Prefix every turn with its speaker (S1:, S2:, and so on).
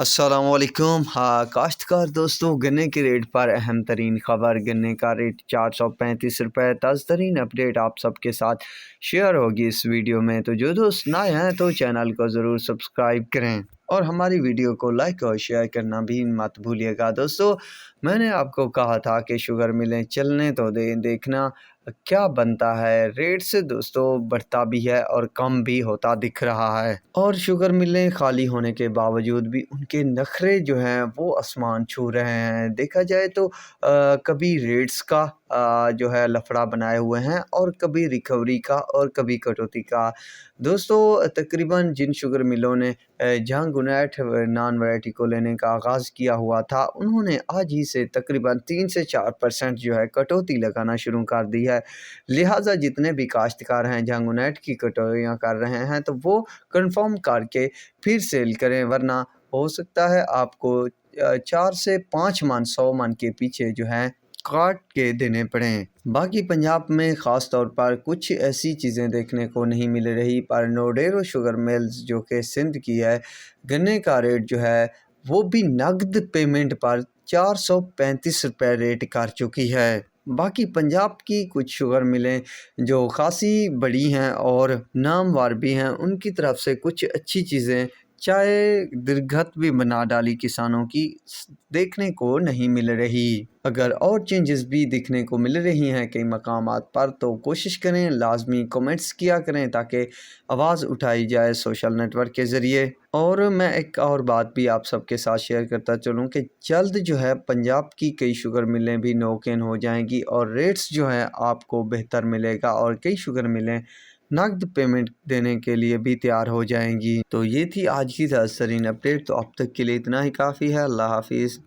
S1: السلام علیکم کاشتکار دوستوں، گنے کے ریٹ پر اہم ترین خبر۔ گنے کا ریٹ 435 روپے۔ تازہ ترین اپڈیٹ آپ سب کے ساتھ شیئر ہوگی اس ویڈیو میں، تو جو دوست نئے ہیں تو چینل کو ضرور سبسکرائب کریں اور ہماری ویڈیو کو لائک اور شیئر کرنا بھی مت بھولیے گا۔ دوستو، میں نے آپ کو کہا تھا کہ شوگر ملیں چلنے تو دیکھنا کیا بنتا ہے۔ ریٹ سے دوستو بڑھتا بھی ہے اور کم بھی ہوتا دکھ رہا ہے، اور شوگر ملیں خالی ہونے کے باوجود بھی ان کے نخرے جو ہیں وہ آسمان چھو رہے ہیں۔ دیکھا جائے تو کبھی ریٹس کا جو ہے لفڑا بنائے ہوئے ہیں، اور کبھی ریکوری کا اور کبھی کٹوتی کا۔ دوستو، تقریباً جن شوگر ملوں نے جہاں گنیٹ نان ویرائٹی کو لینے کا آغاز کیا ہوا تھا، انہوں نے آج ہی سے تقریباً 3 سے 4% جو ہے کٹوتی لگانا شروع کر دی ہے۔ لہٰذا جتنے بھی کاشتکار ہیں جہاں گنیٹ کی کٹوتیاں کر رہے ہیں تو وہ کنفرم کر کے پھر سیل کریں، ورنہ ہو سکتا ہے آپ کو 4 سے 5 من 100 من کے پیچھے جو ہے کاٹ کے دینے پڑیں۔ باقی پنجاب میں خاص طور پر کچھ ایسی چیزیں دیکھنے کو نہیں مل رہی، پر نوڈیرو شوگر ملز جو کہ سندھ کی ہے، گنے کا ریٹ جو ہے وہ بھی نقد پیمنٹ پر 435 روپے ریٹ کر چکی ہے۔ باقی پنجاب کی کچھ شوگر ملیں جو خاصی بڑی ہیں اور نامور بھی ہیں، ان کی طرف سے کچھ اچھی چیزیں چائے درگت بھی بنا ڈالی کسانوں کی دیکھنے کو نہیں مل رہی۔ اگر اور چینجز بھی دیکھنے کو مل رہی ہیں کئی مقامات پر تو کوشش کریں لازمی کومنٹس کیا کریں تاکہ آواز اٹھائی جائے سوشل نیٹ ورک کے ذریعے۔ اور میں ایک اور بات بھی آپ سب کے ساتھ شیئر کرتا چلوں کہ جلد جو ہے پنجاب کی کئی شوگر ملیں بھی نوکین ہو جائیں گی، اور ریٹس جو ہے آپ کو بہتر ملے گا، اور کئی شوگر ملیں نقد پیمنٹ دینے کے لیے بھی تیار ہو جائیں گی۔ تو یہ تھی آج کی تازہ ترین اپڈیٹ، تو اب تک کے لیے اتنا ہی کافی ہے۔ اللہ حافظ۔